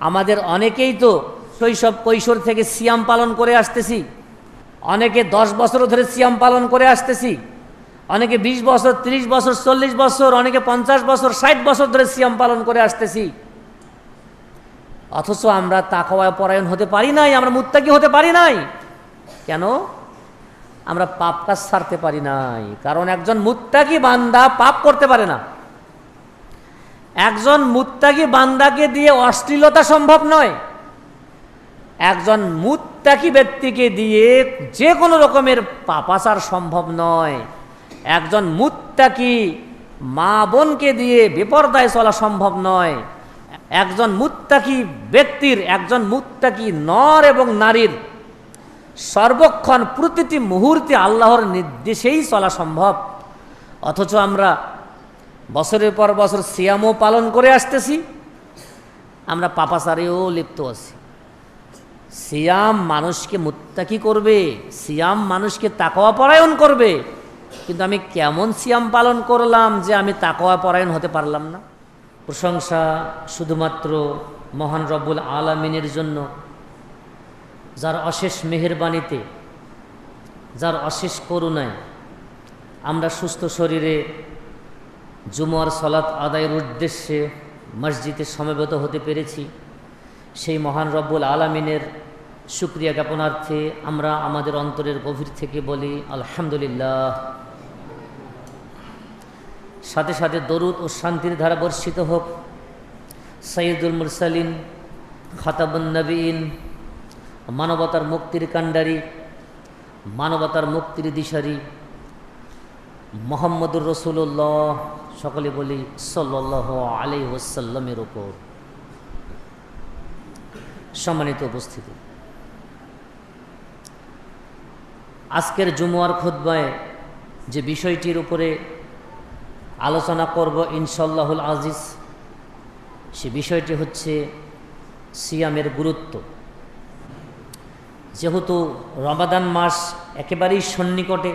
আমাদের অনেকেই তো শৈশব কৈশোর থেকে সিয়াম পালন করে আসতেছি, অনেকে 10 বছর ধরে সিয়াম পালন করে আসতেছি, অনেকে 20 বছর, 30 বছর, 40 বছর, অনেকে 50 বছর, 60 বছর ধরে সিয়াম পালন করে আসতেছি। অথচ আমরা তাকওয়া পরায়ণ হতে পারি নাই, আমরা মুত্তাকি হতে পারি নাই। কেন? আমরা পাপ কাজ ছাড়তে পারি নাই। কারণ একজন মুত্তাকি বান্দা পাপ করতে পারে না। একজন মুত্তাকি বান্দাকে দিয়ে অশ্লীলতা সম্ভব নয়। একজন মুত্তাকি ব্যক্তিকে দিয়ে যে কোনো রকমের পাপাচার সম্ভব নয়। একজন মুত্তাকি মা বোনকে দিয়ে বেপরদায় চলা সম্ভব নয়। একজন মুত্তাকি ব্যক্তির, একজন মুত্তাকি নর এবং নারীর সর্বক্ষণ প্রতিটি মুহূর্তে আল্লাহর নির্দেশেই চলা সম্ভব। অথচ আমরা বছরের পর বছর সিয়ামও পালন করে আসতেছি, আমরা পাপাচারেও লিপ্ত আছি। সিয়াম মানুষকে মুত্তাকি করবে, সিয়াম মানুষকে তাকওয়া পরায়ণ করবে, কিন্তু আমি কেমন সিয়াম পালন করলাম যে আমি তাকওয়া পরায়ণ হতে পারলাম না? প্রশংসা শুধুমাত্র মহান রব্বুল আলামিনের জন্য, যার অশেষ মেহেরবানিতে, যার অশেষ করুণায় আমরা সুস্থ শরীরে জুমার সালাত আদায়ের উদ্দেশ্যে মসজিদে সমবেত হতে পেরেছি। সেই মহান রব্বুল আলামিনের শুকরিয়া জ্ঞাপনার্থে আমরা আমাদের অন্তরের গভীর থেকে বলি আলহামদুলিল্লাহ। সাথে সাথে দরুদ ও শান্তির ধারা বর্ষিত হোক সাইয়্যিদুল মুরসালিন, খাতাবুন নবীন, মানবতার মুক্তির কাণ্ডারি, মানবতার মুক্তির দিশারি মুহাম্মদুর রাসূলুল্লাহ, সকলে বলি সাল্লাল্লাহু আলাইহি ওয়াসাল্লামের উপর। সম্মানিত উপস্থিতি, আজকের জুমুয়ার খুতবায় যে বিষয়টির উপরে আলোচনা করব ইনশাআল্লাহুল আজিজ, সে বিষয়টি হচ্ছে সিয়ামের গুরুত্ব। যেহেতু রমাদান মাস একেবারেই সন্নিকটে,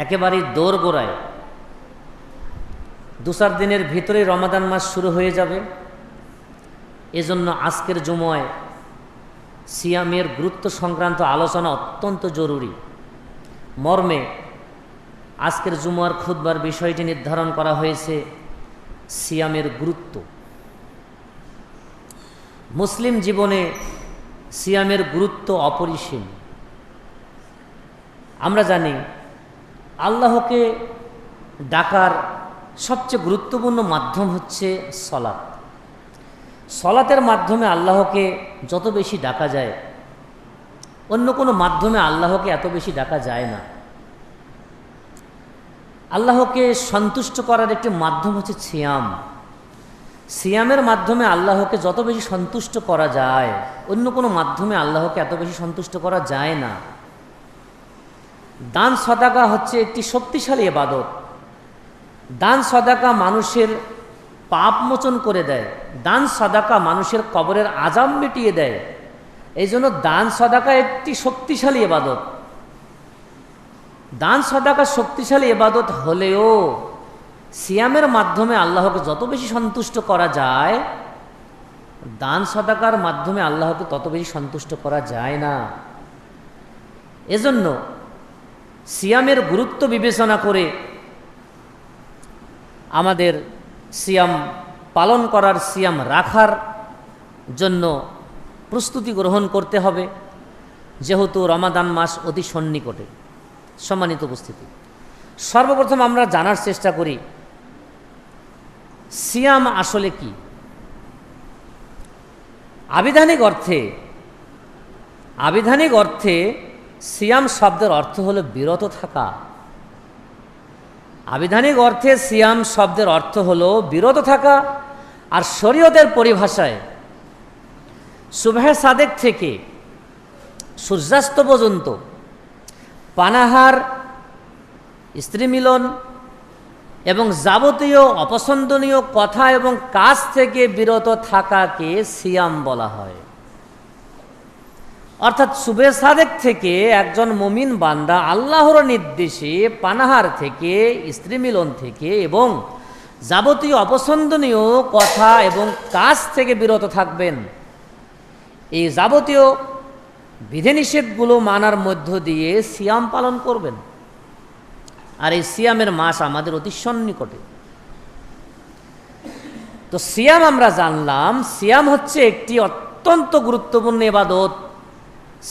একেবারেই দোরগোড়ায়, 2-4 দিনের ভিতরে রমাদান মাস শুরু হয়ে যাবে। এজন্য আজকের জুমায় সিয়ামের গুরুত্ব সংক্রান্ত আলোচনা অত্যন্ত জরুরি মর্মে আজকের জুমার খুতবার বিষয়টি নির্ধারণ করা হয়েছে সিয়ামের গুরুত্ব। মুসলিম জীবনে সিয়ামের গুরুত্ব অপরিসীম। আমরা জানি আল্লাহকে ডাকার সবচেয়ে গুরুত্বপূর্ণ মাধ্যম হচ্ছে সলাত। সলাতের মাধ্যমে আল্লাহকে যত বেশি ডাকা যায়, অন্য কোনো মাধ্যমে আল্লাহকে এত বেশি ডাকা যায় না। আল্লাহকে সন্তুষ্ট করার একটি মাধ্যম হচ্ছে সিয়াম। সিয়ামের মাধ্যমে আল্লাহকে যত বেশি সন্তুষ্ট করা যায়, অন্য কোনো মাধ্যমে আল্লাহকে এত বেশি সন্তুষ্ট করা যায় না। দান সদাকা হচ্ছে একটি শক্তিশালী ইবাদত। দান সদাকা মানুষের পাপ মোচন করে দেয়, দান সদাকা মানুষের কবরের আযাব মিটিয়ে দেয়। এই জন্য দান সদাকা একটি শক্তিশালী ইবাদত। দান সদাকা শক্তিশালী ইবাদত হলেও সিয়ামের মাধ্যমে আল্লাহকে যত বেশি সন্তুষ্ট করা যায়, দান সদাকার মাধ্যমে আল্লাহকে তত বেশি সন্তুষ্ট করা যায় না। এজন্য সিয়ামের গুরুত্ব বিবেচনা করে আমাদের সিয়াম পালন করার, সিয়াম রাখার জন্য প্রস্তুতি গ্রহণ করতে হবে, যেহেতু রমাদান মাস অতি সন্নিকটে। সম্মানিত উপস্থিতি, সর্বপ্রথম আমরা জানার চেষ্টা করি সিয়াম আসলে কি। আবিধানিক অর্থে সিয়াম শব্দের অর্থ হলো বিরত থাকা। আবিধানিক অর্থে সিয়াম শব্দের অর্থ হলো বিরত থাকা। আর শরীয়তের পরিভাষায় সুবহে সাদেক থেকে সূর্যাস্ত পর্যন্ত পানাহার, স্ত্রী মিলন এবং যাবতীয় অপছন্দনীয় কথা এবং কাজ থেকে বিরত থাকাকে সিয়াম বলা হয়। অর্থাৎ সুবহে সাদেক থেকে একজন মুমিন বান্দা আল্লাহর নির্দেশে পানাহার থেকে, স্ত্রী মিলন থেকে এবং যাবতীয় অপছন্দনীয় কথা এবং কাজ থেকে বিরত থাকবেন। এই যাবতীয় বিধিনিষেধগুলো মানার মধ্য দিয়ে সিয়াম পালন করবেন। আর এই সিয়ামের মাস আমাদের অতি সন্নিকটে। তো সিয়াম আমরা জানলাম, সিয়াম হচ্ছে একটি অত্যন্ত গুরুত্বপূর্ণ ইবাদত।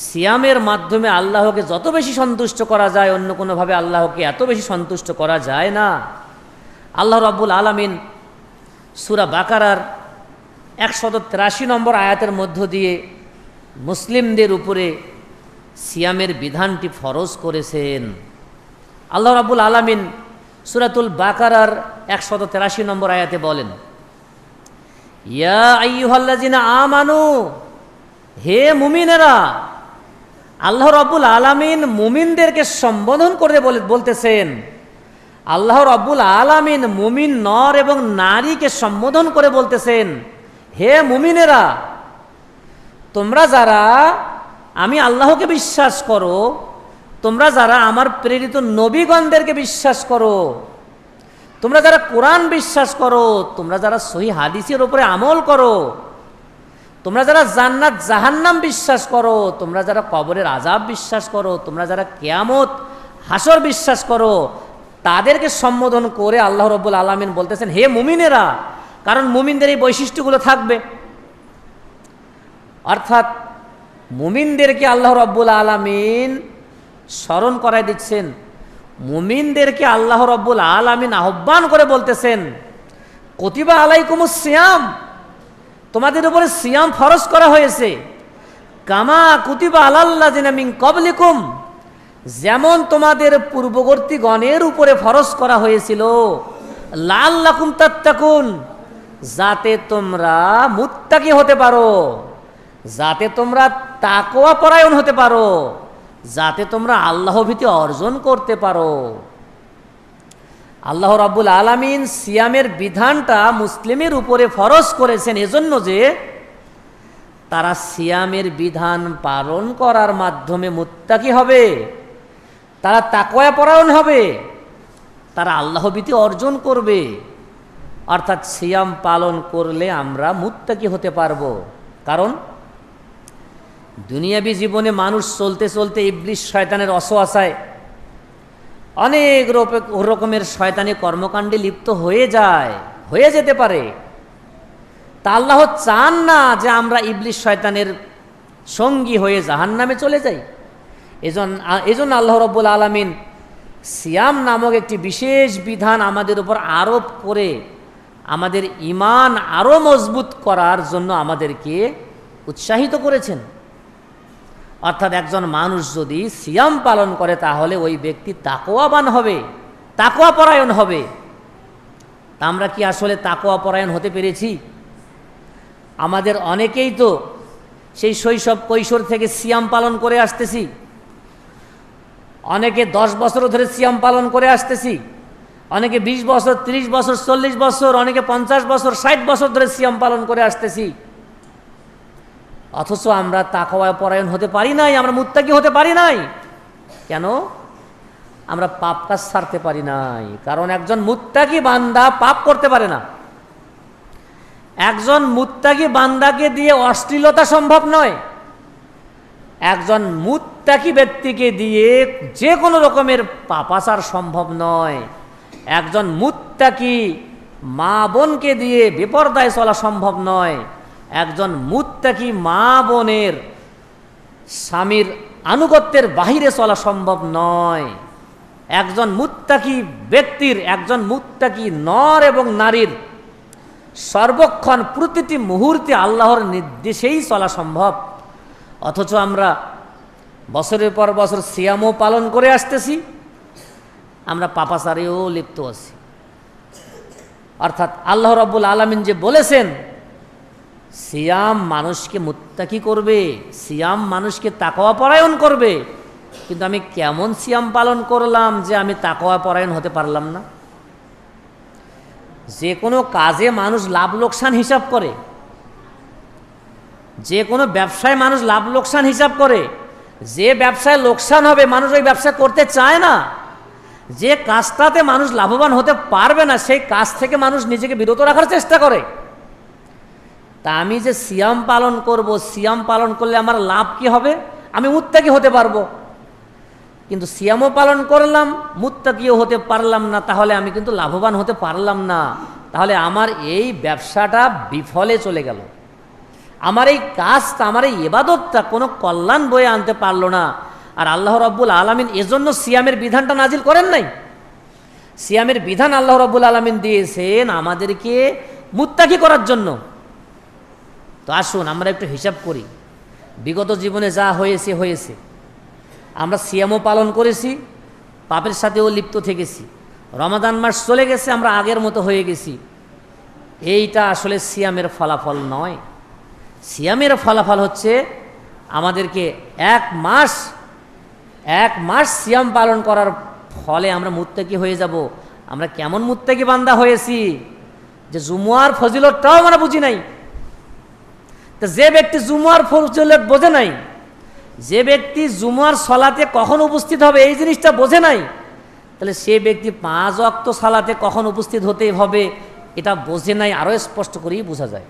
সিয়ামের মাধ্যমে আল্লাহকে যত বেশি সন্তুষ্ট করা যায়, অন্য কোনোভাবে আল্লাহকে এত বেশি সন্তুষ্ট করা যায় না। আল্লাহ রাব্বুল আলামিন সূরা বাকারার 183 নম্বর আয়াতের মধ্য দিয়ে মুসলিমদের উপরে সিয়ামের বিধানটি ফরজ করেছেন। আল্লাহ রাব্বুল আলামিন সূরাতুল বাকারার 183 নম্বর আয়াতে বলেন, ইয়া আইয়ুহাল্লাযিনা আমানু, হে মুমিনেরা। আল্লাহ রাব্বুল আলামিন মুমিনদেরকে সম্বোধন করে বলতেছেন। আল্লাহ রাব্বুল আলামিন মুমিন নর এবং নারীকে সম্বোধন করে বলতেছেন, হে মুমিনেরা, তোমরা যারা আমি আল্লাহকে বিশ্বাস করো, তোমরা যারা আমার প্রেরিত নবীগণদেরকে বিশ্বাস করো, তোমরা যারা কোরআন বিশ্বাস করো, তোমরা যারা সহিহ হাদিসের উপরে আমল করো, তোমরা যারা জান্নাত জাহান্নাম বিশ্বাস করো, তোমরা যারা কবরের আযাব বিশ্বাস করো, তোমরা যারা কিয়ামত হাসর বিশ্বাস করো, তাদেরকে সম্বোধন করে আল্লাহ রাব্বুল আলামিন বলতেছেন, হে মুমিনেরা। কারণ মুমিনদের এই বৈশিষ্ট্যগুলো থাকবে। অর্থাৎ মুমিনদেরকে আল্লাহ রাব্বুল আলামিন স্মরণ করায় দিচ্ছেন। মুমিনদেরকে আল্লাহ রাব্বুল আলামিন আহ্বান করে বলতেছেন, কুতিবা আলাইকুমুস সিয়াম, তোমাদের উপরে সিয়াম ফরজ করা হয়েছে। কামা কুতিবা আলাল্লাযিনা মিন ক্বাবলিকুম, যেমন তোমাদের পূর্ববর্তী গণের উপরে ফরজ করা হয়েছিল। লাআল্লাকুম তাত্তাকুন, যাতে তোমরা মুত্তাকি হতে পারো, যাতে তোমরা তাকওয়া পরায়ণ হতে পারো, যাতে তোমরা আল্লাহ ভীতি অর্জন করতে পারো। আল্লাহ রাব্বুল আলামিন সিয়ামের বিধানটা মুসলিমের উপরে ফরজ করেছেন এজন্য যে তারা সিয়ামের বিধান পালন করার মাধ্যমে মুত্তাকি হবে, তারা তাকওয়া পরায়ণ হবে, তারা আল্লাহ ভীতি অর্জন করবে। অর্থাৎ সিয়াম পালন করলে আমরা মুত্তাকি হতে পারবো। কারণ দুনিয়াবী জীবনে মানুষ চলতে চলতে ইবলিস শয়তানের ওয়াসওয়াসায় অনেক রকমের শয়তানি কর্মকাণ্ডে লিপ্ত হয়ে যেতে পারে। তা আল্লাহ চান না যে আমরা ইবলিস শয়তানের সঙ্গী হয়ে জাহান্নামে চলে যাই। এজন্য আল্লাহ রাব্বুল আলামিন সিয়াম নামক একটি বিশেষ বিধান আমাদের উপর আরোপ করে আমাদের ঈমান আরও মজবুত করার জন্য আমাদেরকে উৎসাহিত করেছেন। অর্থাৎ একজন মানুষ যদি সিয়াম পালন করে তাহলে ওই ব্যক্তি তাকওয়াবান হবে, তাকওয়া পরায়ণ হবে। তা আমরা কি আসলে তাকওয়া পরায়ণ হতে পেরেছি? আমাদের অনেকেই তো সেই শৈশব কৈশোর থেকে সিয়াম পালন করে আসতেছি, অনেকে 10 বছর ধরে সিয়াম পালন করে আসতেছি, অনেকে 20 বছর, 30 বছর, 40 বছর, অনেকে 50 বছর, 60 বছর ধরে সিয়াম পালন করে আসতেছি। অথচ আমরা তাকওয়া পরায়ণ হতে পারি নাই, আমরা মুত্তাকি হতে পারি নাই। কেন? আমরা পাপ কাজ ছাড়তে পারি নাই। কারণ একজন মুত্তাকি বান্দা পাপ করতে পারে না। একজন মুত্তাকি বান্দাকে দিয়ে অশ্লীলতা সম্ভব নয়। একজন মুত্তাকি ব্যক্তিকে দিয়ে যে কোনো রকমের পাপাচার সম্ভব নয়। একজন মুত্তাকি মা বোনকে দিয়ে বেপরদায় চলা সম্ভব নয়। একজন মুত্তাকি মা বোনের স্বামীর আনুগত্যের বাহিরে চলা সম্ভব নয়। একজন মুত্তাকি ব্যক্তির, একজন মুত্তাকি নর এবং নারীর সর্বক্ষণ প্রতিটি মুহূর্তে আল্লাহর নির্দেশেই চলা সম্ভব। অথচ আমরা বছরের পর বছর সিয়ামও পালন করে আসতেছি, আমরা পাপাচারেও লিপ্ত আছি। অর্থাৎ আল্লাহ রাব্বুল আলামিন যে বলেছেন সিয়াম মানুষকে মুত্তাকি করবে, সিয়াম মানুষকে তাকওয়া পরায়ণ করবে, কিন্তু আমি কেমন সিয়াম পালন করলাম যে আমি তাকওয়া পরায়ণ হতে পারলাম না? যে কোনো কাজে মানুষ লাভ লোকসান হিসাব করে, যে কোনো ব্যবসায় মানুষ লাভ লোকসান হিসাব করে। যে ব্যবসায় লোকসান হবে মানুষ ওই ব্যবসা করতে চায় না। যে কাজটাতে মানুষ লাভবান হতে পারবে না সেই কাজ থেকে মানুষ নিজেকে বিরত রাখার চেষ্টা করে। তা আমি যে সিয়াম পালন করব, সিয়াম পালন করলে আমার লাভ কি হবে? আমি মুত্তাকি হতে পারবো। কিন্তু সিয়ামও পালন করলাম, মুত্তাকিও হতে পারলাম না, তাহলে আমি কিন্তু লাভবান হতে পারলাম না। তাহলে আমার এই ব্যবসাটা বিফলে চলে গেল, আমার এই কাজটা, আমার এই ইবাদতটা কোনো কল্যাণ বয়ে আনতে পারলো না। আর আল্লাহ রাব্বুল আলামিন এজন্য সিয়ামের বিধানটা নাজিল করেন নাই। সিয়ামের বিধান আল্লাহ রাব্বুল আলামিন দিয়েছেন আমাদেরকে মুত্তাকি করার জন্য। তো আসুন আমরা একটু হিসাব করি, বিগত জীবনে যা হয়েছে হয়েছে। আমরা সিয়ামও পালন করেছি, পাপের সাথেও লিপ্ত থেকেছি, রমাদান মাস চলে গেছে, আমরা আগের মতো হয়ে গেছি। এইটা আসলে সিয়ামের ফলাফল নয়। সিয়ামের ফলাফল হচ্ছে আমাদেরকে এক মাস সিয়াম পালন করার ফলে আমরা মুত্তাকি হয়ে যাব। আমরা কেমন মুত্তাকি বান্দা হয়েছি যে জুমুয়ার ফজিলতটাও আমরা বুঝি নাই। তো যে ব্যক্তি জুমুয়ার ফজিলত বোঝে নাই, যে ব্যক্তি জুমুয়ার সলাতে কখন উপস্থিত হবে এই জিনিসটা বোঝে নাই, তাহলে সে ব্যক্তি 5 ওয়াক্ত সালাতে কখন উপস্থিত হতে হবে এটা বোঝে নাই, আরও স্পষ্ট করেই বোঝা যায়।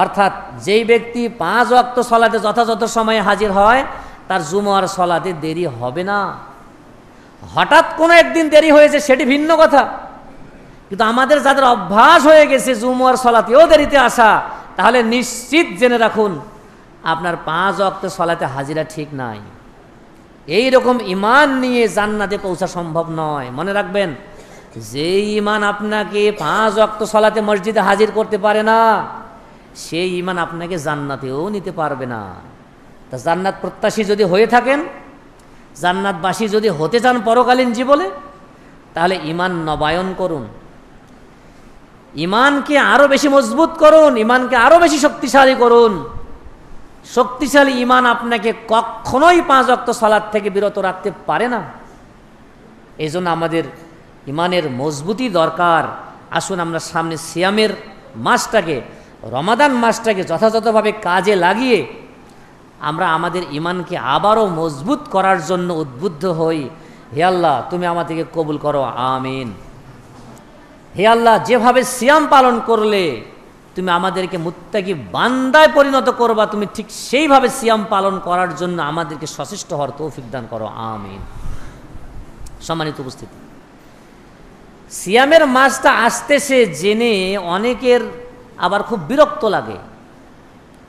অর্থাৎ যেই ব্যক্তি 5 ওয়াক্ত সলাতে যথাযথ সময়ে হাজির হয় তার জুমুয়ার সলাতে দেরি হবে না। হঠাৎ কোনো একদিন দেরি হয়েছে সেটি ভিন্ন কথা, কিন্তু আমাদের যাদের অভ্যাস হয়ে গেছে জুমুয়ার সলাতেও দেরিতে আসা, তাহলে নিশ্চিত জেনে রাখুন আপনার 5 ওয়াক্ত সলাতে হাজিরা ঠিক নাই। এই রকম ঈমান নিয়ে জান্নাতে পৌঁছা সম্ভব নয়। মনে রাখবেন, যেই ঈমান আপনাকে 5 ওয়াক্ত সলাতে মসজিদে হাজির করতে পারে না, সেই ঈমান আপনাকে জান্নাতেও নিতে পারবে না। তা জান্নাত প্রত্যাশী যদি হয়ে থাকেন, জান্নাতবাসী যদি হতে চান পরকালীন জীবনে, তাহলে ঈমান নবায়ন করুন, ঈমানকে আরও বেশি মজবুত করুন, ঈমানকে আরও বেশি শক্তিশালী করুন। শক্তিশালী ঈমান আপনাকে কখনোই 5 ওয়াক্ত সালাত থেকে বিরত রাখতে পারে না। এই জন্য আমাদের ঈমানের মজবুতি দরকার। আসুন আমরা সামনে সিয়ামের মাসটাকে, রমাদান মাসটাকে যথাযথভাবে কাজে লাগিয়ে আমরা আমাদের ঈমানকে আবারও মজবুত করার জন্য উদ্বুদ্ধ হই। হে আল্লাহ, তুমি আমাদেরকে কবুল করো, আমিন। হে আল্লাহ, যেভাবে সিয়াম পালন করলে তুমি আমাদেরকে মুত্তাকি বান্দায় পরিণত করবা, তুমি ঠিক সেইভাবে সিয়াম পালন করার জন্য আমাদেরকে সচেষ্ট হওয়ার তৌফিক দান করো, আমিন। সম্মানিত উপস্থিতি, সিয়ামের মাসটা আসতেছে জেনে অনেকের আবার খুব বিরক্ত লাগে,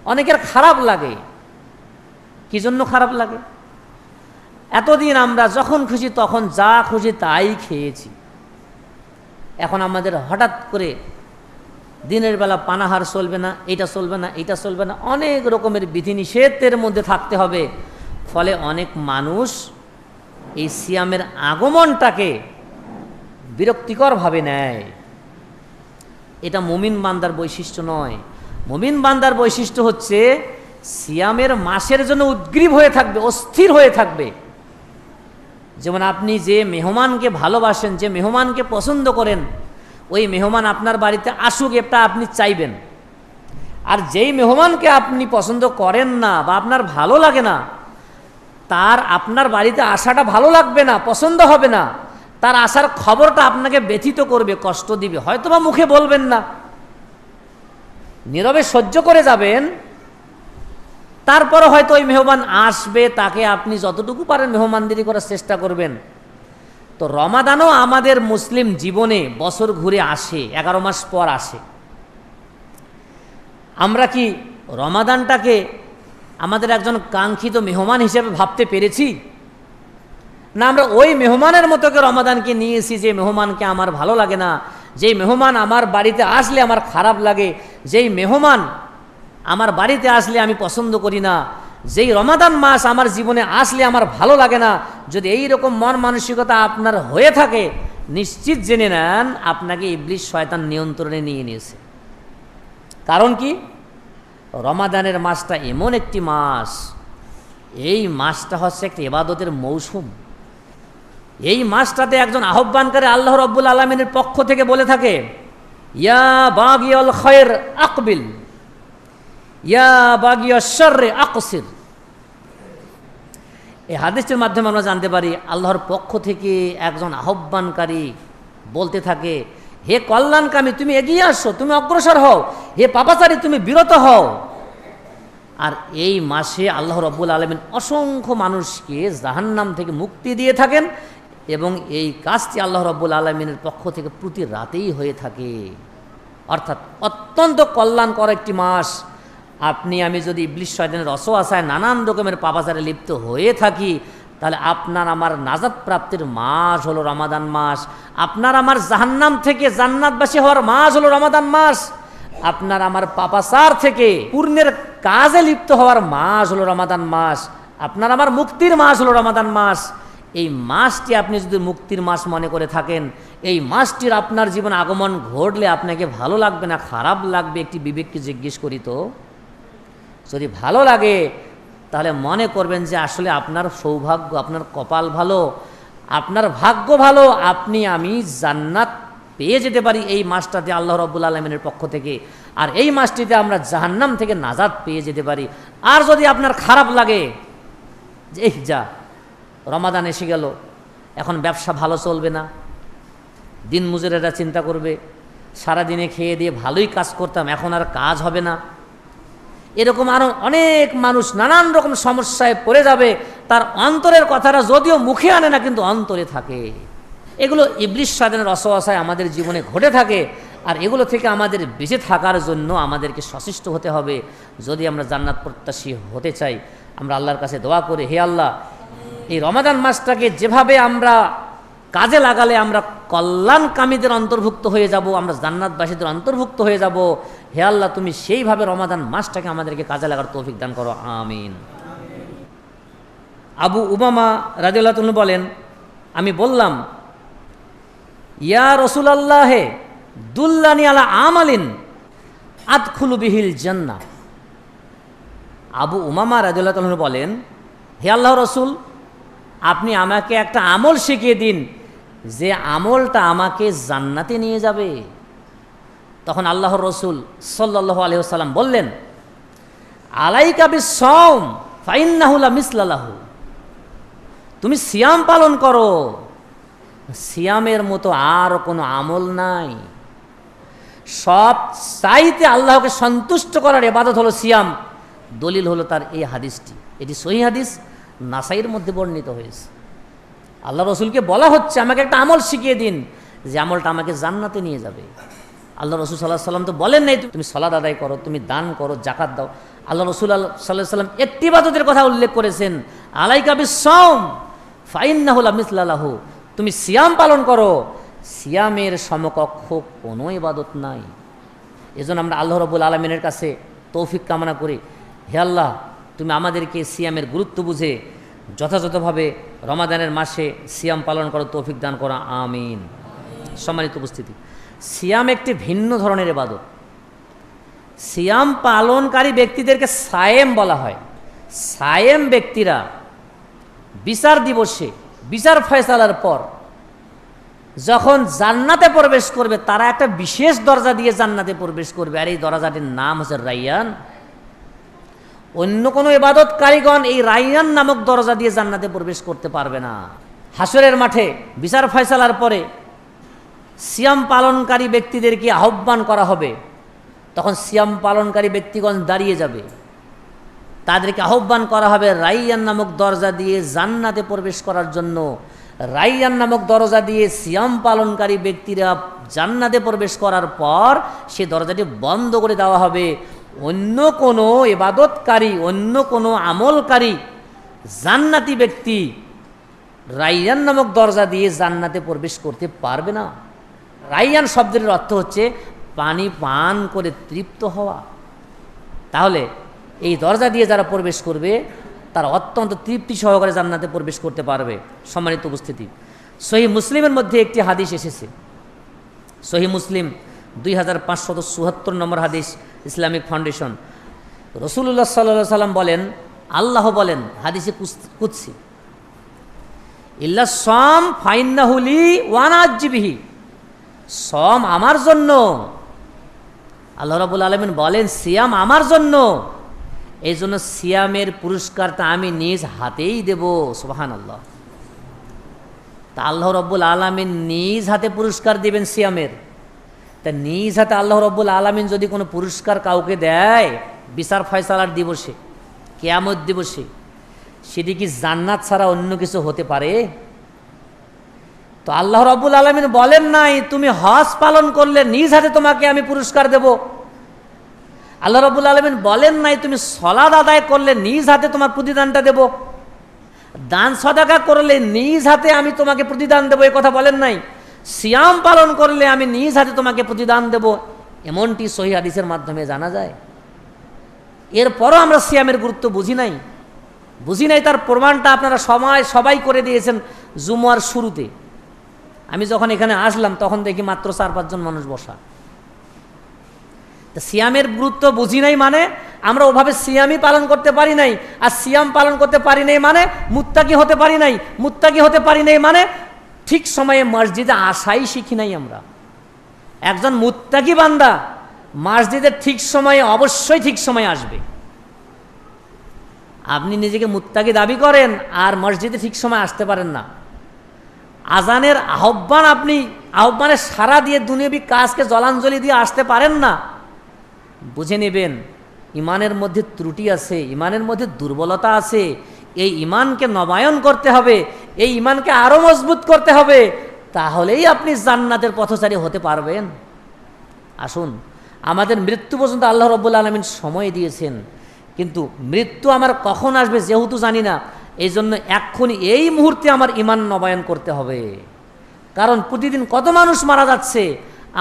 অনেকের খারাপ লাগে। কি জন্য খারাপ লাগে? এতদিন আমরা যখন খুশি তখন যা খুশি তাই খেয়েছি, এখন আমাদের হঠাৎ করে দিনের বেলা পানাহার চলবে না, এটা চলবে না, এটা চলবে না, অনেক রকমের বিধিনিষেধের মধ্যে থাকতে হবে। ফলে অনেক মানুষ এই সিয়ামের আগমনটাকে বিরক্তিকরভাবে নেয়। এটা মুমিন বান্দার বৈশিষ্ট্য নয়। মুমিন বান্দার বৈশিষ্ট্য হচ্ছে সিয়ামের মাসের জন্য উদ্গ্রীব হয়ে থাকবে, অস্থির হয়ে থাকবে। যেমন আপনি যে মেহমানকে ভালোবাসেন, যে মেহমানকে পছন্দ করেন, ওই মেহমান আপনার বাড়িতে আসুক এটা আপনি চাইবেন। আর যেই মেহমানকে আপনি পছন্দ করেন না বা আপনার ভালো লাগে না, তার আপনার বাড়িতে আসাটা ভালো লাগবে না, পছন্দ হবে না, তার আসার খবরটা আপনাকে ব্যথিত করবে, কষ্ট দিবে। হয়তোবা মুখে বলবেন না, নীরবে সহ্য করে যাবেন। তারপরে হয়তো ওই মেহমান আসবে, তাকে আপনি যতটুকু পারেন মেহমানদারি করার চেষ্টা করবেন। তো রমাদানও আমাদের মুসলিম জীবনে বছর ঘুরে আসে, 11 মাস পর আসে। আমরা কি রমাদানটাকে আমাদের একজন কাঙ্ক্ষিত মেহমান হিসেবে ভাবতে পেরেছি? না আমরা ওই মেহমানের মতো করে রমাদানকে নিয়েছি যে মেহমানকে আমার ভালো লাগে না, যেই মেহমান আমার বাড়িতে আসলে আমার খারাপ লাগে, যেই মেহমান আমার বাড়িতে আসলে আমি পছন্দ করি না, যেই রমাদান মাস আমার জীবনে আসলে আমার ভালো লাগে না। যদি এই রকম মন মানসিকতা আপনার হয়ে থাকে, নিশ্চিত জেনে নেন আপনাকে ইবলিস শয়তান নিয়ন্ত্রণে নিয়ে নিয়েছে। কারণ কি? রমাদানের মাসটা এমন একটি মাস, এই মাসটা হচ্ছে একটা ইবাদতের মৌসুম। এই মাসটাতে একজন আহ্বানকারী আল্লাহ রাব্বুল আলামিনের পক্ষ থেকে বলে থাকে, ইয়া বাগিয়াল খায়র আকবিল, ইয়া বাগিয়াশ শাররি আকসির। এই হাদিসটির মাধ্যমে আমরা জানতে পারি আল্লাহর পক্ষ থেকে একজন আহ্বানকারী বলতে থাকে, হে কল্যাণকামী তুমি এগিয়ে আসো, তুমি অগ্রসর হও, হে পাপাচারী তুমি বিরত হও। আর এই মাসে আল্লাহ রাব্বুল আলামিন অসংখ্য মানুষকে জাহান্নাম থেকে মুক্তি দিয়ে থাকেন এবং এই কাজটি আল্লাহ রাব্বুল আলামিনের পক্ষ থেকে প্রতি রাতেই হয়ে থাকে। অর্থাৎ অত্যন্ত কল্যাণকর একটি মাস। আপনি আমি যদি ইবলিস শয়তানের ওয়াসওয়াসায় নানান রকমের পাপাচারে লিপ্ত হয়ে থাকি, তাহলে আপনার আমার নাজাত প্রাপ্তির মাস হলো রমাদান মাস, আপনার আমার জাহান্নাম থেকে জান্নাতবাসী হওয়ার মাস হলো রমাদান মাস, আপনার আমার পাপাচার থেকে পুণ্যের কাজে লিপ্ত হওয়ার মাস হলো রমাদান মাস, আপনার আমার মুক্তির মাস হলো রমাদান মাস। এই মাসটি আপনি যদি মুক্তির মাস মনে করে থাকেন, এই মাসটির আপনার জীবনে আগমন ঘটলে আপনাকে ভালো লাগবে না খারাপ লাগবে, একটি বিবেককে জিজ্ঞেস করি তো। যদি ভালো লাগে তাহলে মনে করবেন যে আসলে আপনার সৌভাগ্য, আপনার কপাল ভালো, আপনার ভাগ্য ভালো, আপনি আমি জান্নাত পেয়ে যেতে পারি এই মাসটাতে আল্লাহ রাব্বুল আলামিনের পক্ষ থেকে, আর এই মাসটিতে আমরা জাহান্নাম থেকে নাজাত পেয়ে যেতে পারি। আর যদি আপনার খারাপ লাগে যে এই যা রমাদান এসে গেল, এখন ব্যবসা ভালো চলবে না, দিন মজুরেরা চিন্তা করবে, সারাদিনে খেয়ে দিয়ে ভালোই কাজ করতাম, এখন আর কাজ হবে না, এরকম আরও অনেক মানুষ নানান রকম সমস্যায় পড়ে যাবে। তার অন্তরের কথাটা যদিও মুখে আনে না, কিন্তু অন্তরে থাকে। এগুলো ইবলিস শয়তানের ওয়াসওয়াসায় আমাদের জীবনে ঘটে থাকে, আর এগুলো থেকে আমাদের বেঁচে থাকার জন্য আমাদেরকে সচেষ্ট হতে হবে। যদি আমরা জান্নাত প্রত্যাশী হতে চাই, আমরা আল্লাহর কাছে দোয়া করি, হে আল্লাহ, এই রমাদান মাসটাকে যেভাবে আমরা কাজে লাগালে আমরা কল্যাণকামীদের অন্তর্ভুক্ত হয়ে যাব, আমরা জান্নাতবাসীদের অন্তর্ভুক্ত হয়ে যাব, হে আল্লাহ তুমি সেইভাবে রমাদান মাসটাকে আমাদেরকে কাজে লাগার তৌফিক দান করো, আমিন। আবু উমামা রাদিয়াল্লাহু তাআলা বলেন, আমি বললাম, ইয়া রাসূলুল্লাহ দুল্লানি আলা আমালিন আদখুলু বিহিল জান্নাহ। আবু উমামা রাদিয়াল্লাহু তাআলা বলেন, হে আল্লাহর রাসূল, আপনি আমাকে একটা আমল শিখিয়ে দিন যে আমলটা আমাকে জান্নাতে নিয়ে যাবে। তখন আল্লাহর রাসূল সাল্লাল্লাহু আলাইহি ওয়াসাল্লাম বললেন, আলাইকা বিস-সাওম ফাইন্নাহু লা মিসলা লাহু। তুমি সিয়াম পালন করো, সিয়ামের মতো আর কোনো আমল নাই। সব চাইতে আল্লাহকে সন্তুষ্ট করার ইবাদত হলো সিয়াম। দলিল হলো তার এই হাদিসটি, এটি সহিহ হাদিস, নাসাইর মধ্যে বর্ণিত হয়েছে। আল্লাহ রসুলকে বলা হচ্ছে আমাকে একটা আমল শিখিয়ে দিন যে আমলটা আমাকে জান্নাতে নিয়ে যাবে। আল্লাহ রসুল সাল্লাহ সাল্লাম তো বলেন নাই তুমি সালাত আদায় করো, তুমি দান করো, জাকাত দাও। আল্লাহ রসুল সাল্লাহ সাল্লাম একটি ইবাদতের কথা উল্লেখ করেছেন, আলাইকা বিস-সাওম ফাইন্নাহু লা মিসলা লাহু। তুমি সিয়াম পালন করো, সিয়ামের সমকক্ষ কোনো ইবাদত নাই। এজন্য আমরা আল্লাহ রাব্বুল আলামিনের কাছে তৌফিক কামনা করি, হে আল্লাহ তুমি আমাদেরকে সিয়ামের গুরুত্ব বুঝে যথাযথভাবে রমাদানের মাসে সিয়াম পালন করার তৌফিক দান করা, আমিন। সম্মানিত উপস্থিতি, সিয়াম একটি ভিন্ন ধরনের ইবাদত। সিয়াম পালনকারী ব্যক্তিদেরকে সায়েম বলা হয়। সায়েম ব্যক্তিরা বিচার দিবসে, বিচার ফয়সালার পর যখন জান্নাতে প্রবেশ করবে, তারা একটা বিশেষ দরজা দিয়ে জান্নাতে প্রবেশ করবে, আর এই দরজাটির নাম হচ্ছে রাইয়ান। অন্য কোনো ইবাদতকারীগণ এই রাইয়ান নামক দরজা দিয়ে জান্নাতে প্রবেশ করতে পারবে না। হাসরের মাঠে বিচার ফয়সালার পরে সিয়াম পালনকারী ব্যক্তিদেরকে আহ্বান করা হবে। তখন সিয়াম পালনকারী ব্যক্তিগণ দাঁড়িয়ে যাবে, তাদেরকে আহ্বান করা হবে রাইয়ান নামক দরজা দিয়ে জান্নাতে প্রবেশ করার জন্য। রাইয়ান নামক দরজা দিয়ে সিয়াম পালনকারী ব্যক্তিরা জান্নাতে প্রবেশ করার পর সে দরজাটি বন্ধ করে দেওয়া হবে। অন্য কোনো ইবাদতকারী, অন্য কোনো আমলকারী জান্নাতি ব্যক্তি রাইয়ান নামক দরজা দিয়ে জান্নাতে প্রবেশ করতে পারবে না। রাইয়ান শব্দের অর্থ হচ্ছে পানি পান করে তৃপ্ত হওয়া। তাহলে এই দরজা দিয়ে যারা প্রবেশ করবে তারা অত্যন্ত তৃপ্তি সহকারে জান্নাতে প্রবেশ করতে পারবে। সম্মানিত উপস্থিতি, সহিহ মুসলিমের মধ্যে একটি হাদিস এসেছে। সহিহ মুসলিম 2574 নম্বর হাদিস, ইসলামিক ফাউন্ডেশন। রাসূলুল্লাহ সাল্লাল্লাহু আলাইহি সাল্লাম বলেন, আল্লাহ বলেন হাদিসে কুদসি, ইল্লা সাম ফাইন্নাহু লি ওয়া আনা আজজি বিহি। সাম আমার জন্য, আল্লাহ রাব্বুল আলামিন বলেন সিয়াম আমার জন্য, এই জন্য সিয়ামের পুরস্কারটা আমি নিজ হাতেই দেব। সুবহানাল্লাহ। তা আল্লাহ রব্বুল আলামিন নিজ হাতে পুরস্কার দিবেন সিয়ামের। তা নিজ হাতে আল্লাহ রব্বুল আলামিন যদি কোনো পুরস্কার কাউকে দেয় বিচার ফয়সালার দিবসে, কিয়ামত দিবসে, সেটি কি জান্নাত ছাড়া অন্য কিছু হতে পারে? তো আল্লাহ রব্বুল আলামিন বলেন নাই তুমি হজ পালন করলে নিজ হাতে তোমাকে আমি পুরস্কার দেব। আল্লাহ রব্বুল আলামিন বলেন নাই তুমি সালাত আদায় করলে নিজ হাতে তোমার প্রতিদানটা দেব, দান সদাকা করলে নিজ হাতে আমি তোমাকে প্রতিদান দেব, এই কথা বলেন নাই। সিয়াম পালন করলে আমি নিজ হাতে তোমাকে প্রতিদান দেব, এমনটি সহিহ হাদিসের মাধ্যমে জানা যায়। এরপরও আমরা সিয়ামের গুরুত্ব বুঝি নাই। তার প্রমাণটা আপনারা সবাই করে দিয়েছেন জুমার শুরুতে। আমি যখন এখানে আসলাম তখন দেখি মাত্র 4-5 জন মানুষ বসা। সিয়ামের গুরুত্ব বুঝি নাই মানে আমরা ওভাবে সিয়ামই পালন করতে পারি নাই। আর সিয়াম পালন করতে পারি নাই মানে মুত্তাকি হতে পারি নাই। মুত্তাকি হতে পারি নাই মানে ঠিক সময়ে মসজিদে আসাই শিখি নাই আমরা। একজন মুত্তাকি বান্দা মসজিদে ঠিক সময়ে অবশ্যই ঠিক সময়ে আসবে। আপনি নিজেকে মুত্তাকি দাবি করেন আর মসজিদে ঠিক সময় আসতে পারেন না। আজানের আহ্বানের সাড়া দিয়ে দুনিয়াবি কাজকে জলাঞ্জলি দিয়ে আসতে পারেন না, বুঝে নেবেন ইমানের মধ্যে ত্রুটি আছে, ইমানের মধ্যে দুর্বলতা আছে। এই ইমানকে নবায়ন করতে হবে, এই ইমানকে আরো মজবুত করতে হবে, তাহলেই আপনি জান্নাতের পথচারী হতে পারবেন। আসুন, আমাদের মৃত্যু পর্যন্ত আল্লাহ রাব্বুল আলামিন সময় দিয়েছেন, কিন্তু মৃত্যু আমার কখন আসবে যেহেতু জানি না, এই জন্য এক্ষুনি এই মুহূর্তে আমার ইমান নবায়ন করতে হবে। কারণ প্রতিদিন কত মানুষ মারা যাচ্ছে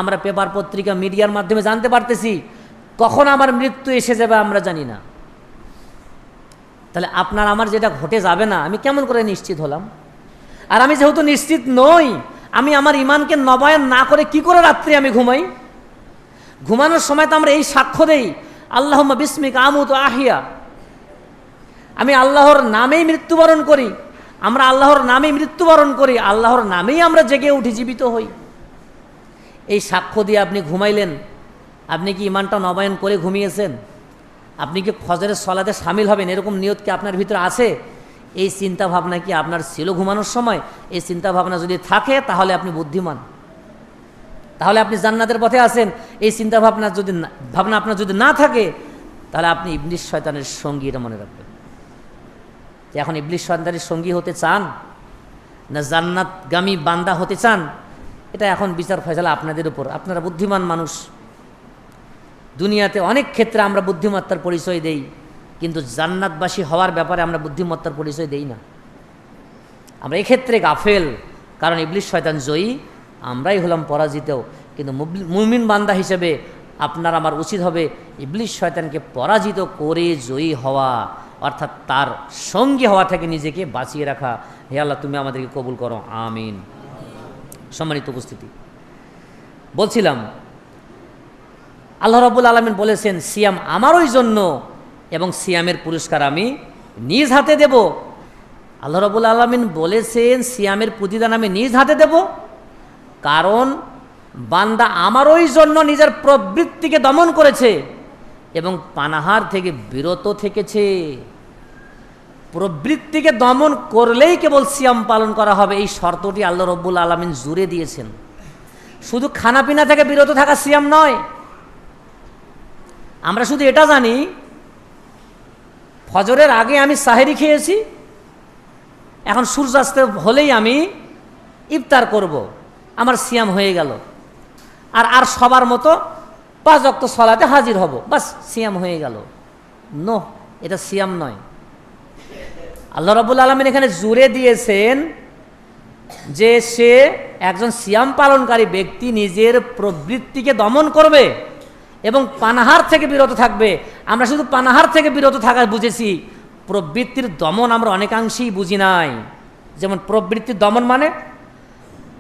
আমরা পেপার পত্রিকা মিডিয়ার মাধ্যমে জানতে পারতেছি, কখন আমার মৃত্যু এসে যাবে আমরা জানি না। তাহলে আপনার আমার যেটা ঘটে যাবে না আমি কেমন করে নিশ্চিত হলাম? আর আমি যেহেতু নিশ্চিত নই, আমি আমার ইমানকে নবায়ন না করে কি করে রাত্রে আমি ঘুমাই? ঘুমানোর সময় তো আমরা এই সাক্ষ্য দেই, আল্লাহুম্মা বিসমিকা আমুতু আহিয়া, আমি আল্লাহর নামেই মৃত্যুবরণ করি। আমরা আল্লাহর নামেই মৃত্যুবরণ করি, আল্লাহর নামেই আমরা জেগে উঠি, জীবিত হই। এই সাক্ষ্য দিয়ে আপনি ঘুমাইলেন, আপনি কি ইমানটা নবায়ন করে ঘুমিয়েছেন? আপনি কি ফজরের সলাতে শামিল হবেন এরকম নিয়ত কি আপনার ভিতরে আছে? এই চিন্তা ভাবনা কি আপনার ছিল ঘুমানোর সময়? এই চিন্তা ভাবনা যদি থাকে তাহলে আপনি বুদ্ধিমান, তাহলে আপনি জান্নাতের পথে আছেন। এই চিন্তা ভাবনা আপনার যদি না থাকে তাহলে আপনি ইবলিস শয়তানের সঙ্গী, এটা মনে রাখবেন। এখন ইবলিস শয়তানের সঙ্গী হতে চান না জান্নাতগামী বান্দা হতে চান, এটা এখন বিচার ফয়সালা আপনাদের উপর। আপনারা বুদ্ধিমান মানুষ। দুনিয়াতে অনেক ক্ষেত্রে আমরা বুদ্ধিমত্তার পরিচয় দেই, কিন্তু জান্নাতবাসী হওয়ার ব্যাপারে আমরা বুদ্ধিমত্তার পরিচয় দেই না। আমরা এক্ষেত্রে গাফেল, কারণ ইবলিস শয়তান জয়ী, আমরাই হলাম পরাজিত। কিন্তু মুমিন বান্দা হিসেবে আপনার আমার উচিত হবে ইবলিস শয়তানকে পরাজিত করে জয়ী হওয়া, অর্থাৎ তার সঙ্গী হওয়া থেকে নিজেকে বাঁচিয়ে রাখা। হে আল্লাহ, তুমি আমাদেরকে কবুল করো, আমিন। সম্মানিত উপস্থিতি, বলছিলাম আল্লাহ রাব্বুল আলামিন বলেছেন সিয়াম আমারই জন্য এবং সিয়ামের পুরস্কার আমি নিজ হাতে দেব। আল্লাহ রাব্বুল আলামিন বলেছেন সিয়ামের প্রতিদান আমি নিজ হাতে দেব, কারণ বান্দা আমারই জন্য নিজের প্রবৃত্তিকে দমন করেছে এবং পানাহার থেকে বিরত থেকেছে। প্রবৃত্তিকে দমন করলেই কেবল সিয়াম পালন করা হবে, এই শর্তটি আল্লাহ রাব্বুল আলামিন জুড়ে দিয়েছেন। শুধু খানাপিনা থেকে বিরত থাকা সিয়াম নয়। আমরা শুধু এটা জানি ফজরের আগে আমি সাহেরি খেয়েছি, এখন সূর্যাস্ত হলেই আমি ইফতার করব, আমার সিয়াম হয়ে গেল। আর সবার মতো 5 ওয়াক্ত সালাতে হাজির হব, বাস সিয়াম হয়ে গেল। নো, এটা সিয়াম নয়। আল্লাহ রাব্বুল আলামিন এখানে জুড়ে দিয়েছেন যে সে একজন সিয়াম পালনকারী ব্যক্তি নিজের প্রবৃত্তিকে দমন করবে এবং পানাহার থেকে বিরত থাকবে। আমরা শুধু পানাহার থেকে বিরত থাকা বুঝেছি, প্রবৃত্তির দমন আমরা অনেকাংশেই বুঝি নাই। যেমন প্রবৃত্তির দমন মানে,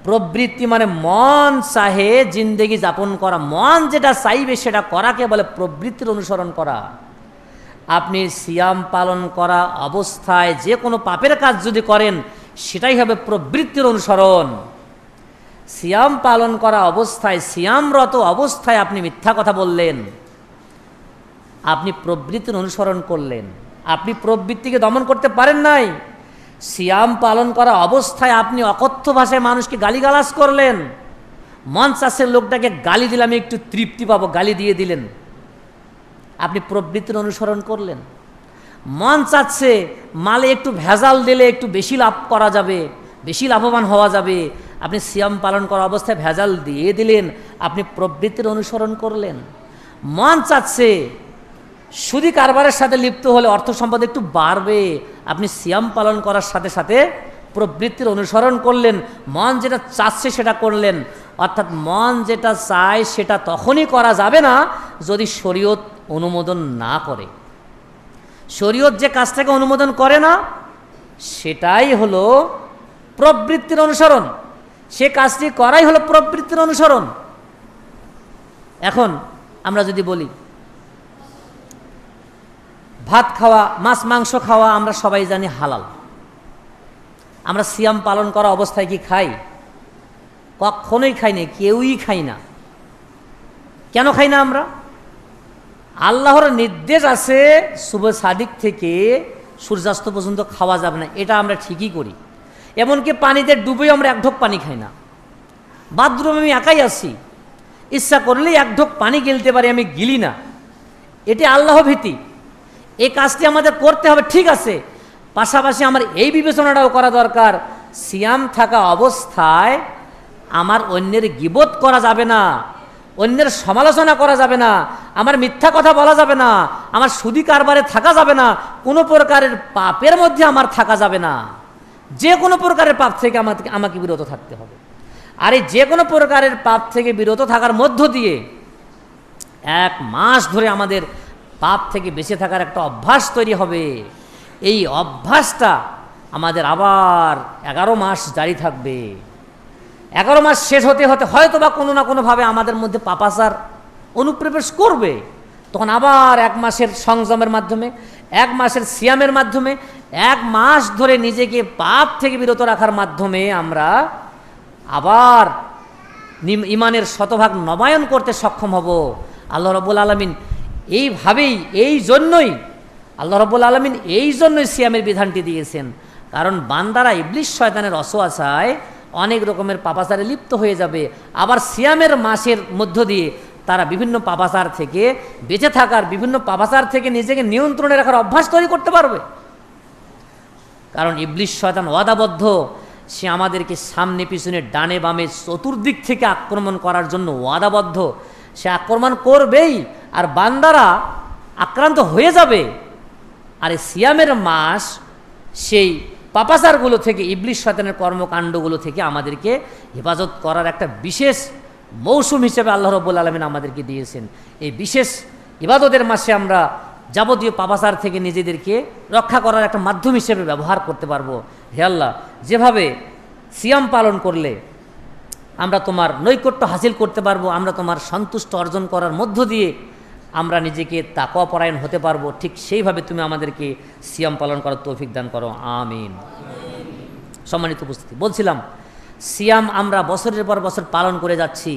প্রবৃত্তি মানে মন চাহে জিন্দেগি যাপন করা, মন যেটা চাইবে সেটা করাকে বলে প্রবৃত্তির অনুসরণ করা। আপনি সিয়াম পালন করা অবস্থায় যে কোনো পাপের কাজ যদি করেন সেটাই হবে প্রবৃত্তির অনুসরণ। সিয়াম পালন করা অবস্থায়, সিয়ামরত অবস্থায় আপনি মিথ্যা কথা বললেন, আপনি প্রবৃত্তির অনুসরণ করলেন, আপনি প্রবৃত্তিকে দমন করতে পারেন নাই। সিয়াম পালন করা অবস্থায় আপনি অকথ্য ভাষায় মানুষকে গালিগালাজ করলেন। মন চাষের লোকটাকে গালি দিলে আমি একটু তৃপ্তি পাবো, গালি দিয়ে দিলেন, আপনি প্রবৃত্তির অনুসরণ করলেন। মন চাচ্ছে মালে একটু ভেজাল দিলে একটু বেশি লাভ করা যাবে, বেশি লাভবান হওয়া যাবে, আপনি সিয়াম পালন করা অবস্থায় ভেজাল দিয়ে দিলেন, আপনি প্রবৃত্তির অনুসরণ করলেন। মন চাচ্ছে সুদি কারবারের সাথে লিপ্ত হলে অর্থ সম্পদ একটু বাড়বে, আপনি সিয়াম পালন করার সাথে সাথে প্রবৃত্তির অনুসরণ করলেন, মন যেটা চাচ্ছে সেটা করলেন। অর্থাৎ মন যেটা চায় সেটা তখনই করা যাবে না যদি শরীয়ত অনুমোদন না করে। শরীয়ত যে কাজটাকে অনুমোদন করে না সেটাই হলো প্রবৃত্তির অনুসরণ, সে কাজটি করাই হলো প্রবৃত্তির অনুসরণ। এখন আমরা যদি বলি ভাত খাওয়া, মাছ মাংস খাওয়া আমরা সবাই জানি হালাল, আমরা সিয়াম পালন করা অবস্থায় কি খাই? কখনোই খাই না, কেউই খাই না। কেন খাই না আমরা? আল্লাহর নির্দেশ আছে শুভ সাদিক থেকে সূর্যাস্ত পর্যন্ত খাওয়া যাবে না, এটা আমরা ঠিকই করি। এমনকি পানিতে ডুবেও আমরা এক ঢোক পানি খাই না। বাথরুমে আমি একাই আছি, ইচ্ছা করলেই এক ঢোক পানি গিলতে পারি, আমি গিলি না। এটি আল্লাহ ভীতি, এই কাজটি আমাদের করতে হবে, ঠিক আছে। পাশাপাশি আমার এই বিবেচনাটাও করা দরকার, সিয়াম থাকা অবস্থায় আমার অন্যের গীবত করা যাবে না, অন্যের সমালোচনা করা যাবে না, আমার মিথ্যা কথা বলা যাবে না, আমার সুদি কারবারে থাকা যাবে না, কোনো প্রকারের পাপের মধ্যে আমার থাকা যাবে না। যে কোনো প্রকারের পাপ থেকে আমাকে বিরত থাকতে হবে। আর এই যে কোনো প্রকারের পাপ থেকে বিরত থাকার মধ্য দিয়ে 1 মাস ধরে আমাদের পাপ থেকে বেঁচে থাকার একটা অভ্যাস তৈরি হবে। এই অভ্যাসটা আমাদের আবার 11 মাস জারি থাকবে। 11 মাস শেষ হতে হতে হয়তো বা কোনো না কোনোভাবে আমাদের মধ্যে পাপাচার অনুপ্রবেশ করবে। তখন আবার 1 মাসের সংযমের মাধ্যমে, 1 মাসের সিয়ামের মাধ্যমে, 1 মাস ধরে নিজেকে পাপ থেকে বিরত রাখার মাধ্যমে আমরা আবার ইমানের শতভাগ নবায়ন করতে সক্ষম হব। আল্লাহ রাব্বুল আলামিন এইভাবেই, এই জন্যই আল্লাহ রাব্বুল আলামিন এই জন্যই সিয়ামের বিধানটি দিয়েছেন। কারণ বান্দারা ইবলিস শয়তানের অসওয়াসায় অনেক রকমের পাপাচারে লিপ্ত হয়ে যাবে। আবার সিয়ামের মাসের মধ্য দিয়ে তারা বিভিন্ন পাপাচার থেকে বেঁচে থাকার, বিভিন্ন পাপাচার থেকে নিজেকে নিয়ন্ত্রণে রাখার অভ্যাস তৈরি করতে পারবে। কারণ ইবলিস শয়তান ওয়াদাবদ্ধ, সে আমাদেরকে সামনে পিছনে ডানে বামে চতুর্দিক থেকে আক্রমণ করার জন্য ওয়াদাবদ্ধ। সে আক্রমণ করবেই, আর বান্দারা আক্রান্ত হয়ে যাবে। আর এই সিয়ামের মাস সেই পাপাচারগুলো থেকে, ইবলিস শয়তানের কর্মকাণ্ডগুলো থেকে আমাদেরকে হেফাজত করার একটা বিশেষ মৌসুম হিসেবে আল্লাহ রাব্বুল আলামিন আমাদেরকে দিয়েছেন। এই বিশেষ ইবাদতের মাসে আমরা যাবতীয় পাপাচার থেকে নিজেদেরকে রক্ষা করার একটা মাধ্যম হিসেবে ব্যবহার করতে পারবো। হে আল্লাহ, যেভাবে সিয়াম পালন করলে আমরা তোমার নৈকট্য হাসিল করতে পারবো, আমরা তোমার সন্তুষ্ট অর্জন করার মধ্য দিয়ে আমরা নিজেকে তাকওয়া পরায়ণ হতে পারবো, ঠিক সেইভাবে তুমি আমাদেরকে সিয়াম পালন করার তৌফিক দান করো, আমিন। সম্মানিত উপস্থিতি, বলছিলাম সিয়াম আমরা বছরের পর বছর পালন করে যাচ্ছি,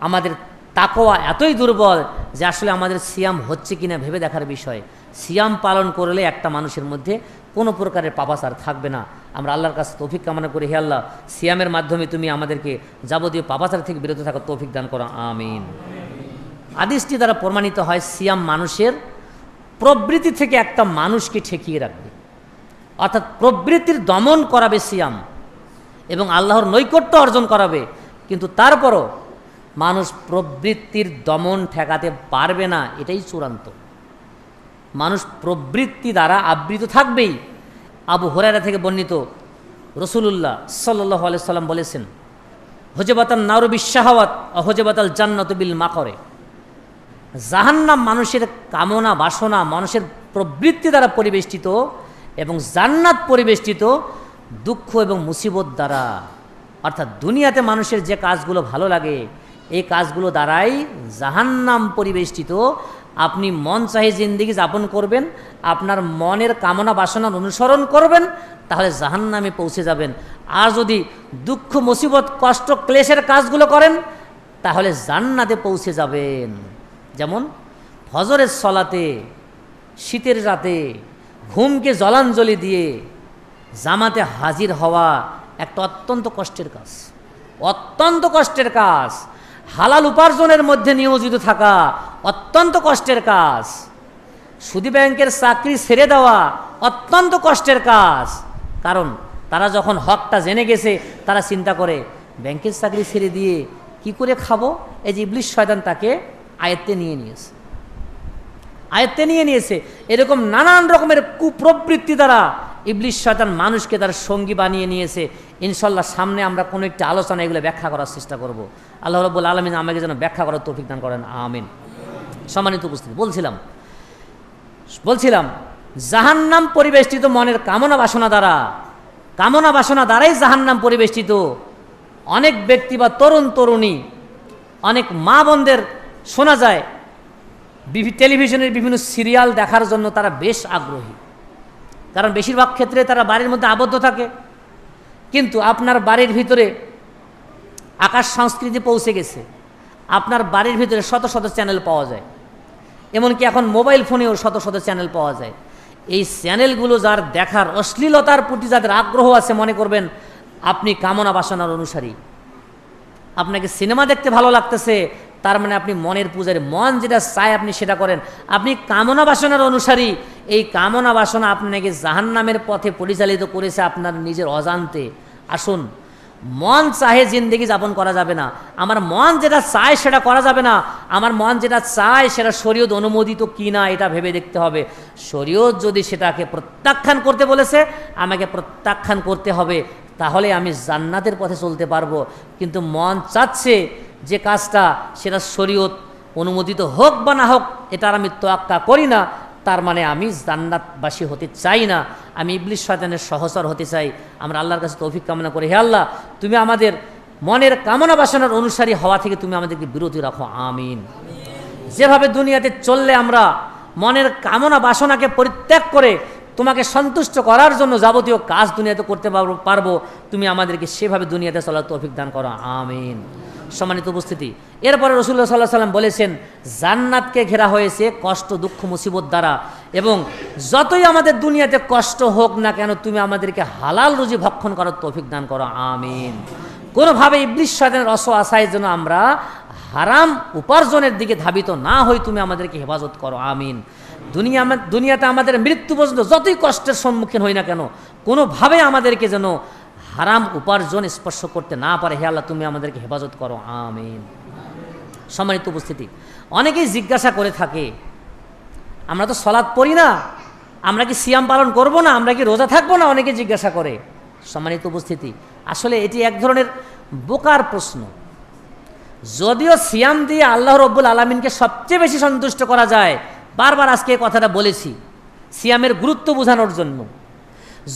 আমাদের তাকওয়া এতই দুর্বল যে আসলে আমাদের সিয়াম হচ্ছে কিনা ভেবে দেখার বিষয়। সিয়াম পালন করলে একটা মানুষের মধ্যে কোনো প্রকারের পাপাচার থাকবে না। আমরা আল্লাহর কাছে তৌফিক কামনা করি, হে আল্লাহ, সিয়ামের মাধ্যমে তুমি আমাদেরকে যাবতীয় পাপাচার থেকে বিরত থাকার তৌফিক দান করো, আমিন। হাদিসটি দ্বারা প্রমাণিত হয় সিয়াম মানুষের প্রবৃত্তি থেকে একটা মানুষকে ঠেকিয়ে রাখবে, অর্থাৎ প্রবৃত্তির দমন করাবে সিয়াম, এবং আল্লাহর নৈকট্য অর্জন করাবে। কিন্তু তারপরও মানুষ প্রবৃত্তির দমন ঠেকাতে পারবে না, এটাই চূড়ান্ত। মানুষ প্রবৃত্তি দ্বারা আবৃত থাকবেই। আবু হুরায়রা থেকে বর্ণিত, রাসূলুল্লাহ সাল্লাল্লাহু আলাইহি সাল্লাম বলেছেন, হুজবাতান নারু বিশ-শাহাওয়াত ওয়া হুজবাতাল জান্নাতু বিল মাকরে। জাহান্নাম মানুষের কামনা বাসনা, মানুষের প্রবৃত্তি দ্বারা পরিবেষ্টিত, এবং জান্নাত পরিবেষ্টিত দুঃখ এবং মুসিবত দ্বারা। অর্থাৎ দুনিয়াতে মানুষের যে কাজগুলো ভালো লাগে এই কাজগুলো দ্বারাই জাহান্নাম পরিবেষ্টিত। আপনি মন চাহে জিন্দেগি যাপন করবেন, আপনার মনের কামনা বাসনার অনুসরণ করবেন, তাহলে জাহান্নামে পৌঁছে যাবেন। আর যদি দুঃখ মুসিবত কষ্ট ক্লেশের কাজগুলো করেন তাহলে জান্নাতে পৌঁছে যাবেন। যেমন ফজরের সলাতে শীতের রাতে ঘুমকে জলাঞ্জলি দিয়ে জামাতে হাজির হওয়া একটা অত্যন্ত কষ্টের কাজ, অত্যন্ত কষ্টের কাজ। হালাল উপার্জনের মধ্যে নিয়োজিত থাকা অত্যন্ত কষ্টের কাজ। সুদী ব্যাংকের চাকরি ছেড়ে দেওয়া অত্যন্ত কষ্টের কাজ। কারণ তারা যখন হকটা জেনে গেছে, তারা চিন্তা করে ব্যাংকের চাকরি ছেড়ে দিয়ে কি করে খাবো। এই যে ইবলিস শয়তান তাকে আয়ত্তে নিয়ে নিয়েছে, আয়ত্তে নিয়ে নিয়েছে। এরকম নানান রকমের কুপ্রবৃত্তি দ্বারা ইবলিস শয়তান মানুষকে তার সঙ্গী বানিয়ে নিয়েছে। ইনশাল্লাহ সামনে আমরা কোনো একটা আলোচনা এগুলো ব্যাখ্যা করার চেষ্টা করব। আল্লাহ রাব্বুল আলামিন আমাকে যেন ব্যাখ্যা করার তৌফিক দান করেন, আমিন। সম্মানিত উপস্থিতি, বলছিলাম জাহান্নাম পরিবেষ্টিত মনের কামনা বাসনা দ্বারা, কামনা বাসনা দ্বারাই জাহান্নাম পরিবেষ্টিত। অনেক ব্যক্তি বা তরুণ তরুণী, অনেক মা বোনদের শোনা যায় টেলিভিশনের বিভিন্ন সিরিয়াল দেখার জন্য তারা বেশ আগ্রহী। কারণ বেশিরভাগ ক্ষেত্রে তারা বাড়ির মধ্যে আবদ্ধ থাকে। কিন্তু আপনার বাড়ির ভিতরে আকাশ সংস্কৃতি পৌঁছে গেছে, আপনার বাড়ির ভিতরে শত শত চ্যানেল পাওয়া যায়। এমনকি এখন মোবাইল ফোনেও শত শত চ্যানেল পাওয়া যায়। এই চ্যানেলগুলো যার দেখার, অশ্লীলতার প্রতি যাদের আগ্রহ আছে, মনে করবেন আপনি কামনা বাসনার অনুসারী। আপনাকে সিনেমা দেখতে ভালো লাগতেছে, তার মানে আপনি মনের পূজারী, মন যেটা চায় আপনি সেটা করেন, আপনি কামনা বাসনার অনুসারী। এই কামনা বাসনা আপনাকে জাহান্নামের পথে পরিচালিত করেছে আপনার নিজের অজান্তে। আসুন, মন চাহে জিন্দেগি যাপন করা যাবে না। আমার মন যেটা চায় সেটা করা যাবে না। আমার মন যেটা চায় সেটা শরীয়ত অনুমোদিত কি না এটা ভেবে দেখতে হবে। শরীয়ত যদি সেটাকে প্রত্যাখ্যান করতে বলেছে, আমাকে প্রত্যাখ্যান করতে হবে, তাহলে আমি জান্নাতের পথে চলতে পারবো। কিন্তু মন চাচ্ছে যে কাজটা, সেটা শরীয়ত অনুমোদিত হোক বা না হোক, এটার আমি তোয়াক্কা করি না, তার মানে আমি জান্নাতবাসী হতে চাই না, আমি ইবলিস শয়তানের সহচর হতে চাই। আমরা আল্লাহর কাছে তৌফিক কামনা করি, হে আল্লাহ, তুমি আমাদের মনের কামনা বাসনার অনুসারী হওয়া থেকে তুমি আমাদেরকে বিরতি রাখো, আমিন। যেভাবে দুনিয়াতে চললে আমরা মনের কামনা বাসনাকে পরিত্যাগ করে তোমাকে সন্তুষ্ট করার জন্য যাবতীয় কাজ দুনিয়াতে করতে পারবো, তুমি আমাদেরকে সেভাবে দুনিয়াতে চলার তৌফিক দান করো, আমিন। সম্মানিত উপস্থিতি, এরপরে রাসূলুল্লাহ সাল্লাল্লাহু আলাইহি ওয়াসাল্লাম বলেছেন, জান্নাতকে ঘেরা হয়েছে কষ্ট, দুঃখ, মুসিবত দ্বারা, এবং যতই আমাদের দুনিয়াতে কষ্ট হোক না কেন, তুমি আমাদেরকে হালাল রুজি ভক্ষণ করার তৌফিক দান করো, আমিন। কোনোভাবে ইবলিস শয়তানের আশায় যেন আমরা হারাম উপার্জনের দিকে ধাবিত না হই, তুমি আমাদেরকে হেফাজত করো, আমিন। দুনিয়াতে আমাদের মৃত্যু পর্যন্ত যতই কষ্টের সম্মুখীন হই না কেন, কোনোভাবে আমাদেরকে যেন হারাম উপার্জন স্পর্শ করতে না পারে, হে আল্লাহ, তুমি আমাদেরকে হেফাজত করো, আমিন। সম্মানিত উপস্থিতি, অনেকেই জিজ্ঞাসা করে থাকে, আমরা তো সালাত পড়ি না, আমরা কি সিয়াম পালন করব না, আমরা কি রোজা থাকবো না, অনেকে জিজ্ঞাসা করে। সম্মানিত উপস্থিতি, আসলে এটি এক ধরনের বোকার প্রশ্ন। যদিও সিয়াম দিয়ে আল্লাহ রব্বুল আলামিনকে সবচেয়ে বেশি সন্তুষ্ট করা যায়, বারবার আজকে এই কথাটা বলেছি সিয়ামের গুরুত্ব বোঝানোর জন্য।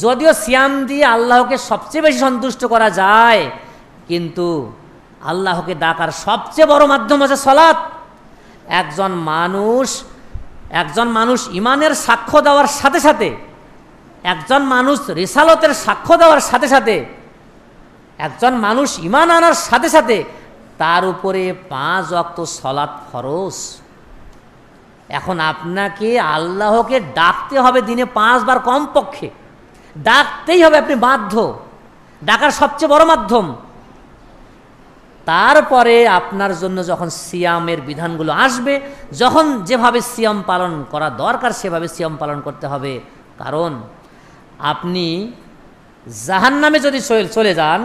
যদিও সিয়াম দিয়ে আল্লাহকে সবচেয়ে বেশি সন্তুষ্ট করা যায়, কিন্তু আল্লাহকে ডাকার সবচেয়ে বড় মাধ্যম হচ্ছে সালাত। একজন মানুষ ইমানের সাক্ষ্য দেওয়ার সাথে সাথে, একজন মানুষ রিসালতের সাক্ষ্য দেওয়ার সাথে সাথে, একজন মানুষ ইমান আনার সাথে সাথে তার উপরে 5 ওয়াক্ত সালাত ফরজ। এখন আপনাকে আল্লাহকে ডাকতে হবে দিনে 5 বার কমপক্ষে, ডাকতেই হবে, আপনি বাধ্য, ডাকার সবচেয়ে বড় মাধ্যম। তারপরে আপনার জন্য যখন সিয়ামের বিধানগুলো আসবে, যখন যেভাবে সিয়াম পালন করা দরকার সেভাবে সিয়াম পালন করতে হবে। কারণ আপনি জাহান্নামে যদি চলে যান,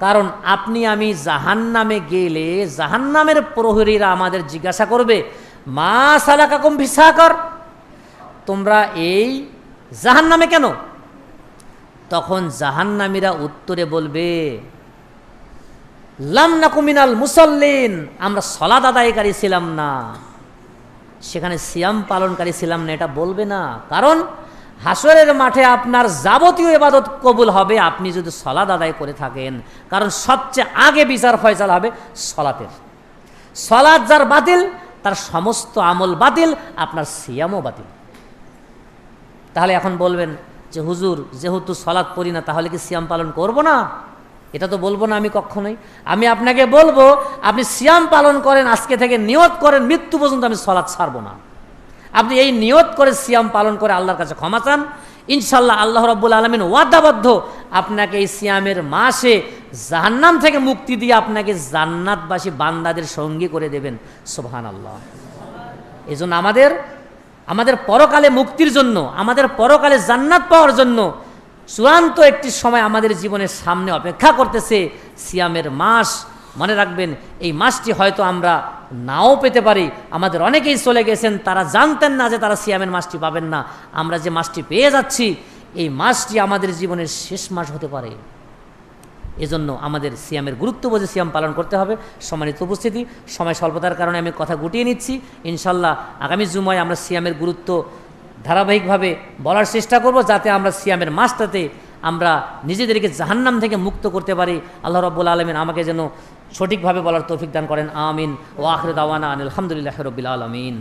কারণ আপনি আমি জাহান্নামে গেলে জাহান্নামের প্রহরীরা আমাদের জিজ্ঞাসা করবে, মা সালাকাকুম ফি সাকার, তোমরা এই জাহান্নামে কেন? তখন জাহান্নামীরা উত্তরে বলবে, লাম নাকু মিনাল মুসাল্লিন, আমরা সালাত আদায়কারী ছিলাম না, সেখানে সিয়াম পালনকারী ছিলাম না, এটা বলবে না। কারণ হাসরের মাঠে আপনার যাবতীয় ইবাদত কবুল হবে আপনি যদি সালাত আদায় করে থাকেন। কারণ সবচেয়ে আগে বিচার ফয়সালা হবে সালাতের। সালাত যার বাতিল, তার সমস্ত আমল বাতিল, আপনার সিয়ামও বাতিল। তাহলে এখন বলবেন যে হুজুর, যেহেতু সালাত পড়ি না, তাহলে কি সিয়াম পালন করব না? এটা তো বলবো না আমি কখনোই। আমি আপনাকে বলবো, আপনি সিয়াম পালন করেন, আজকে থেকে নিয়ত করেন মৃত্যু পর্যন্ত আমি সালাত ছাড়ব না। আপনি এই নিয়ত করে সিয়াম পালন করে আল্লাহর কাছে ক্ষমা চান, ইনশাল্লাহ আল্লাহ রাব্বুল আলামিন ওয়াদাবদ্ধ আপনাকে এই সিয়ামের মাসে জাহান্নাম থেকে মুক্তি দিয়ে আপনাকে জান্নাতবাসী বান্দাদের সঙ্গী করে দেবেন। সুবহানাল্লাহ। এই জন্য আমাদের পরকালে মুক্তির জন্য, আমাদের পরকালে জান্নাত পাওয়ার জন্য চূড়ান্ত একটি সময় আমাদের জীবনের সামনে অপেক্ষা করতেছে, সিয়ামের মাস। মনে রাখবেন, এই মাসটি হয়তো আমরা নাও পেতে পারি। আমাদের অনেকেই চলে গেছেন, তারা জানতেন না যে তারা সিয়ামের মাসটি পাবেন না। আমরা যে মাসটি পেয়ে যাচ্ছি, এই মাসটি আমাদের জীবনের শেষ মাস হতে পারে। এজন্য আমাদের সিয়ামের গুরুত্ব বুঝে সিয়াম পালন করতে হবে। সম্মানিত উপস্থিতি, সময় স্বল্পতার কারণে আমি কথা গুটিয়ে নিচ্ছি। ইনশাল্লাহ আগামী জুমায় আমরা সিয়ামের গুরুত্ব ধারাবাহিকভাবে বলার চেষ্টা করব, যাতে আমরা সিয়ামের মাসটাতে আমরা নিজেদেরকে জাহান্নাম থেকে মুক্ত করতে পারি। আল্লাহ রাব্বুল আলামিন আমাকে যেন সঠিকভাবে বলার তৌফিক দান করেন। আমিন। ওয়া আখিরু দাওয়ানা আনিল হামদুলিল্লাহি রাব্বিল আলামিন।